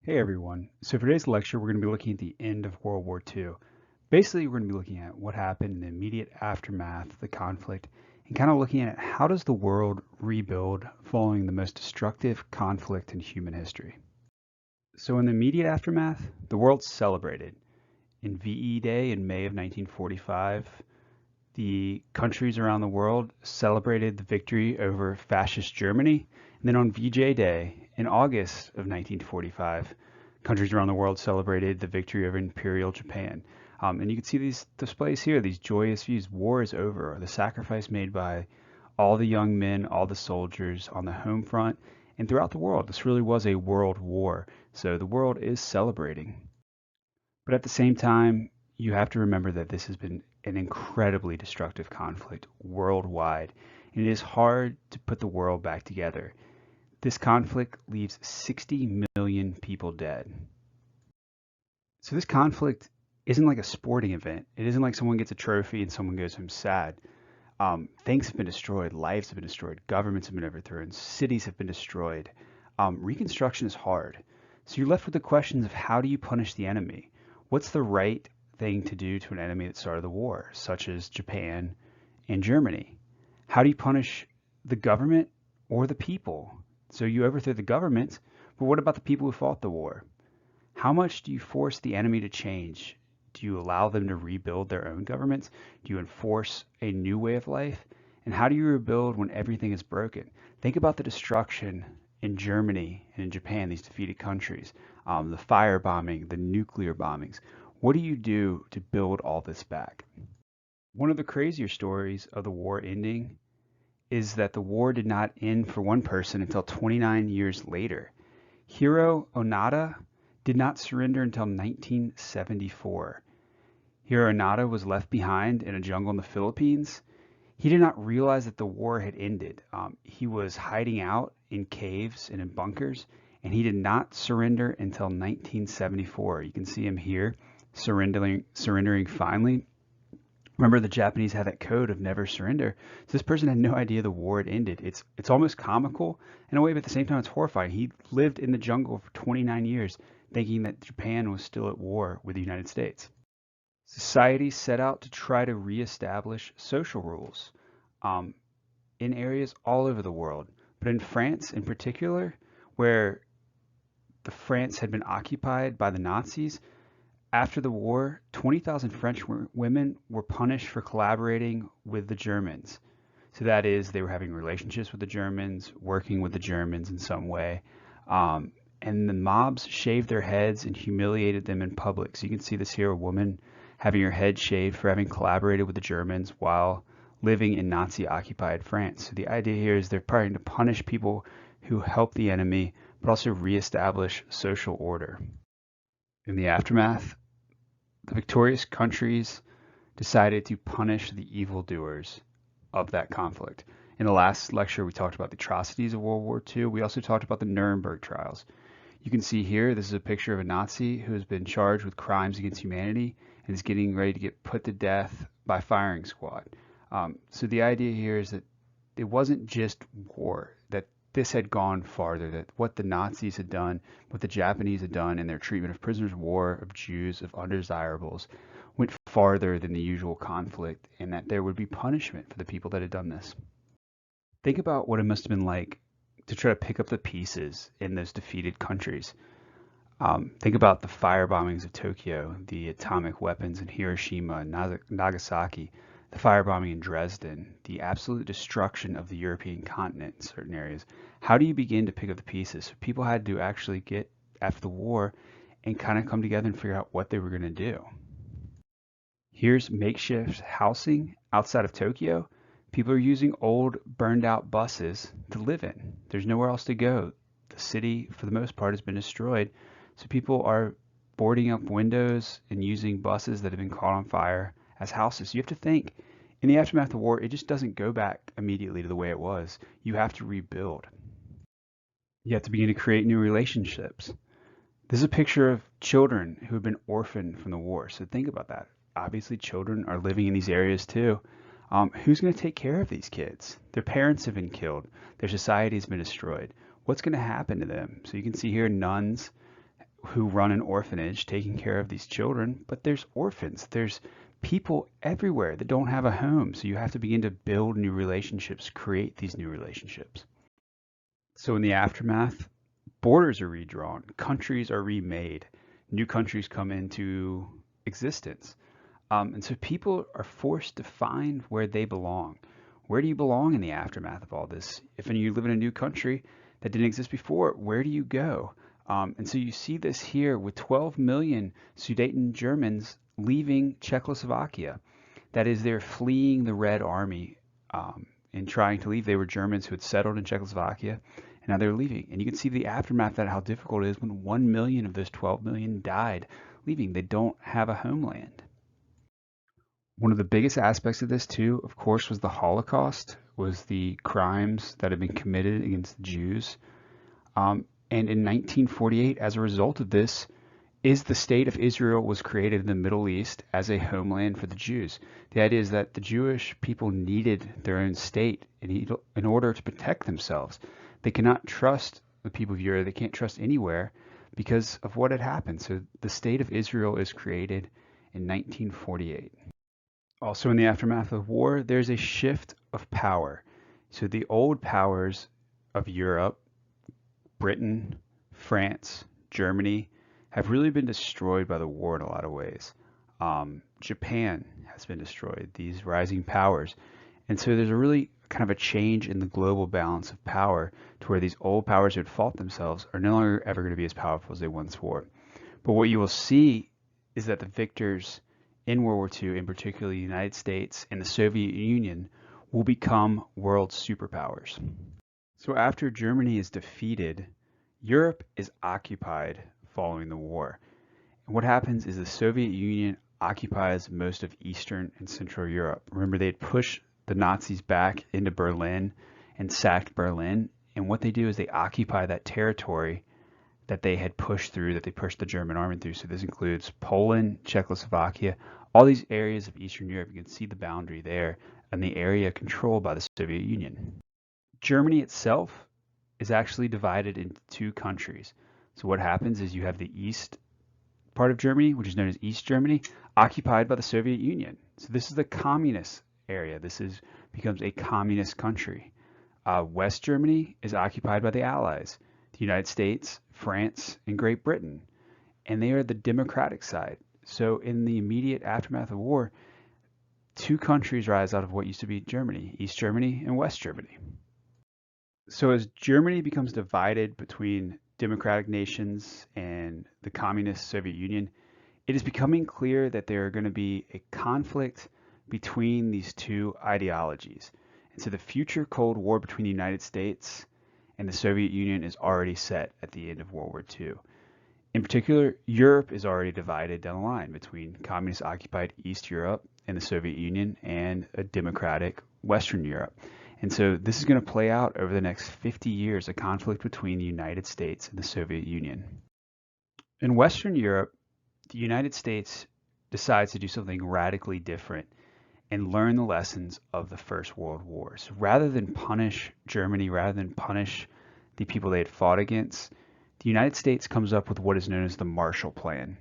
Hey everyone. So for today's lecture, we're going to be looking at the end of World War II. Basically, we're going to be looking at what happened in the immediate aftermath of the conflict and kind of looking at how does the world rebuild following the most destructive conflict in human history. So in the immediate aftermath, the world celebrated. In VE Day in May of 1945, the countries around the world celebrated the victory over fascist Germany. And then on VJ Day in August of 1945, countries around the world celebrated the victory over Imperial Japan. And you can see these displays here, these joyous views. War is over. The sacrifice made by all the young men, all the soldiers on the home front, and throughout the world. This really was a world war. So the world is celebrating. But at the same time, you have to remember that this has been an incredibly destructive conflict worldwide, and it is hard to put the world back together. This conflict leaves 60 million people dead. So this conflict isn't like a sporting event. It isn't like someone gets a trophy and someone goes home sad. Things have been destroyed, lives have been destroyed, governments have been overthrown, cities have been destroyed. Reconstruction is hard. So you're left with the questions of how do you punish the enemy? What's the right thing to do to an enemy that started the war, such as Japan and Germany? How do you punish the government or the people? So you overthrow the government, but what about the people who fought the war? How much do you force the enemy to change? Do you allow them to rebuild their own governments? Do you enforce a new way of life? And how do you rebuild when everything is broken? Think about the destruction in Germany and in Japan, these defeated countries, the firebombing, the nuclear bombings. What do you do to build all this back? One of the crazier stories of the war ending is that the war did not end for one person until 29 years later. Hiro Onoda did not surrender until 1974. Hiro Onoda was left behind in a jungle in the Philippines. He did not realize that the war had ended. He was hiding out in caves and in bunkers, and he did not surrender until 1974. You can see him here surrendering finally. Remember, the Japanese had that code of never surrender. So this person had no idea the war had ended. It's almost comical in a way, but at the same time, it's horrifying. He lived in the jungle for 29 years, thinking that Japan was still at war with the United States. Society set out to try to reestablish social rules in areas all over the world, but in France in particular, where the France had been occupied by the Nazis. After the war, 20,000 French women were punished for collaborating with the Germans. So that is, they were having relationships with the Germans, working with the Germans in some way. And the mobs shaved their heads and humiliated them in public. So you can see this here, a woman having her head shaved for having collaborated with the Germans while living in Nazi-occupied France. So the idea here is they're trying to punish people who help the enemy, but also reestablish social order. In the aftermath, the victorious countries decided to punish the evildoers of that conflict. In the last lecture, we talked about the atrocities of World War II. We also talked about the Nuremberg trials. You can see here, this is a picture of a Nazi who has been charged with crimes against humanity and is getting ready to get put to death by firing squad. So the idea here is that it wasn't just war, that this had gone farther, that what the Nazis had done, what the Japanese had done in their treatment of prisoners of war, of Jews, of undesirables, went farther than the usual conflict, and that there would be punishment for the people that had done this. Think about what it must have been like to try to pick up the pieces in those defeated countries. Think about the fire bombings of Tokyo, the atomic weapons in Hiroshima and Nagasaki, the firebombing in Dresden, the absolute destruction of the European continent in certain areas. How do you begin to pick up the pieces? So people had to actually get after the war and kind of come together and figure out what they were going to do. Here's makeshift housing outside of Tokyo. People are using old, burned out buses to live in. There's nowhere else to go. The city, for the most part, has been destroyed. So people are boarding up windows and using buses that have been caught on fire as houses. So you have to think, in the aftermath of the war, it just doesn't go back immediately to the way it was. You have to rebuild. You have to begin to create new relationships. This is a picture of children who have been orphaned from the war. So think about that. Obviously, children are living in these areas too. Who's going to take care of these kids? Their parents have been killed. Their society has been destroyed. What's going to happen to them? So you can see here nuns who run an orphanage taking care of these children, but there's orphans. There's people everywhere that don't have a home. So you have to begin to build new relationships, create these new relationships. So in the aftermath, borders are redrawn, countries are remade, new countries come into existence. And so people are forced to find where they belong. Where do you belong in the aftermath of all this? If you live in a new country that didn't exist before, where do you go? And so you see this here with 12 million Sudeten Germans leaving Czechoslovakia. That is, they're fleeing the Red Army and trying to leave. They were Germans who had settled in Czechoslovakia, and now they're leaving. And you can see the aftermath of that, how difficult it is when 1 million of those 12 million died leaving. They don't have a homeland. One of the biggest aspects of this too, of course, was the Holocaust, was the crimes that had been committed against the Jews. And in 1948, as a result of this, is the state of Israel was created in the Middle East as a homeland for the Jews. The idea is that the Jewish people needed their own state in order to protect themselves. They cannot trust the people of Europe. They can't trust anywhere because of what had happened. So the state of Israel is created in 1948. Also in the aftermath of war, there's a shift of power. So the old powers of Europe, Britain, France, Germany, have really been destroyed by the war in a lot of ways. Japan has been destroyed, these rising powers. And so there's a really kind of a change in the global balance of power to where these old powers who had fought themselves are no longer ever going to be as powerful as they once were. But what you will see is that the victors in World War II, in particular the United States and the Soviet Union, will become world superpowers. So after Germany is defeated, Europe is occupied following the war. And what happens is the Soviet Union occupies most of Eastern and Central Europe. Remember, they had pushed the Nazis back into Berlin and sacked Berlin. And what they do is they occupy that territory that they had pushed through, that they pushed the German army through. So this includes Poland, Czechoslovakia, all these areas of Eastern Europe. You can see the boundary there and the area controlled by the Soviet Union. Germany itself is actually divided into two countries. So what happens is you have the east part of Germany, which is known as East Germany, occupied by the Soviet Union. So this is the communist area. This becomes a communist country. West Germany is occupied by the Allies, the United States, France, and Great Britain. And they are the democratic side. So in the immediate aftermath of war, two countries rise out of what used to be Germany, East Germany and West Germany. So as Germany becomes divided between democratic nations and the communist Soviet Union, it is becoming clear that there are going to be a conflict between these two ideologies. And so the future Cold War between the United States and the Soviet Union is already set at the end of World War II. In particular, Europe is already divided down the line between communist-occupied East Europe and the Soviet Union and a democratic Western Europe. And so this is going to play out over the next 50 years, a conflict between the United States and the Soviet Union. In Western Europe, the United States decides to do something radically different and learn the lessons of the First World War. So rather than punish Germany, rather than punish the people they had fought against, the United States comes up with what is known as the Marshall Plan.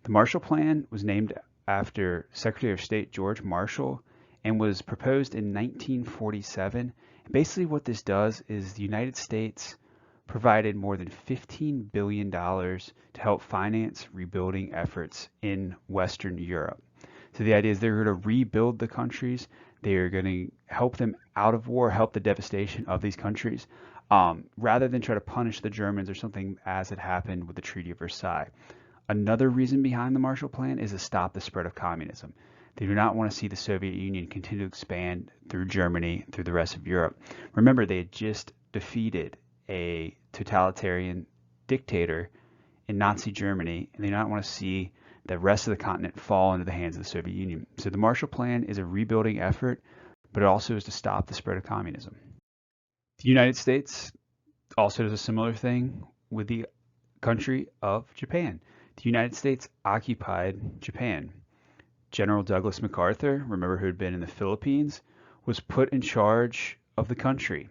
The Marshall Plan was named after Secretary of State George Marshall and was proposed in 1947. Basically what this does is the United States provided more than $15 billion to help finance rebuilding efforts in Western Europe. So the idea is they're going to rebuild the countries. They are going to help them out of war, help the devastation of these countries, rather than try to punish the Germans or something as it happened with the Treaty of Versailles. Another reason behind the Marshall Plan is to stop the spread of communism. They do not want to see the Soviet Union continue to expand through Germany, through the rest of Europe. Remember, they had just defeated a totalitarian dictator in Nazi Germany, and they do not want to see the rest of the continent fall into the hands of the Soviet Union. So the Marshall Plan is a rebuilding effort, but it also is to stop the spread of communism. The United States also does a similar thing with the country of Japan. The United States occupied Japan. General Douglas MacArthur, remember, who had been in the Philippines, was put in charge of the country.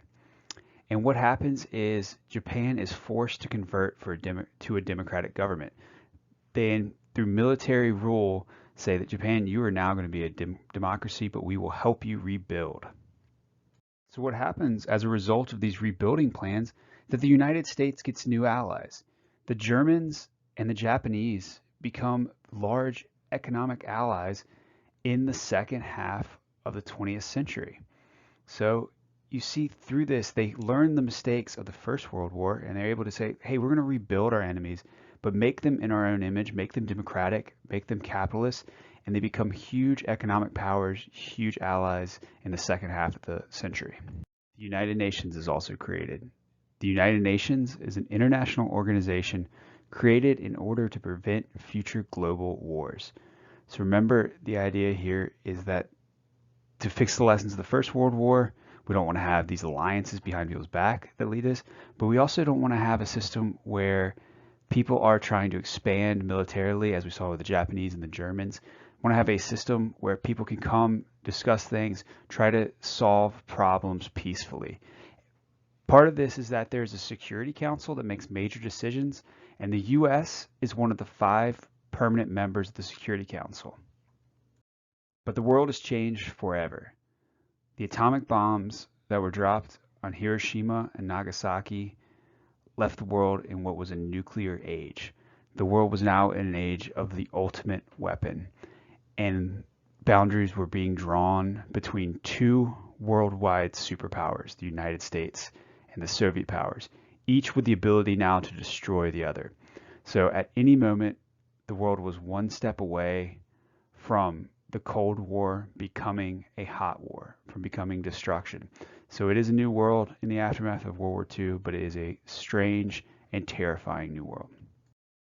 And what happens is Japan is forced to convert to a democratic government. They, through military rule, say that Japan, you are now going to be a democracy, but we will help you rebuild. So what happens as a result of these rebuilding plans is that the United States gets new allies. The Germans and the Japanese become large economic allies in the second half of the 20th century. So you see through this, they learn the mistakes of the First World War, and they're able to say, hey, we're going to rebuild our enemies, but make them in our own image, make them democratic, make them capitalist, and they become huge economic powers, huge allies in the second half of the century. The United Nations is also created. The United Nations is an international organization created in order to prevent future global wars. So remember, the idea here is that to fix the lessons of the First World War, we don't want to have these alliances behind people's back that lead us, but we also don't want to have a system where people are trying to expand militarily, as we saw with the Japanese and the Germans. We want to have a system where people can come, discuss things, try to solve problems peacefully. Part of this is that there's a Security Council that makes major decisions, and the U.S. is one of the 5 permanent members of the Security Council. But the world has changed forever. The atomic bombs that were dropped on Hiroshima and Nagasaki left the world in what was a nuclear age. The world was now in an age of the ultimate weapon, and boundaries were being drawn between 2 worldwide superpowers, the United States and the Soviet powers, each with the ability now to destroy the other. So at any moment, the world was one step away from the Cold War becoming a hot war, from becoming destruction. So it is a new world in the aftermath of World War II, but it is a strange and terrifying new world.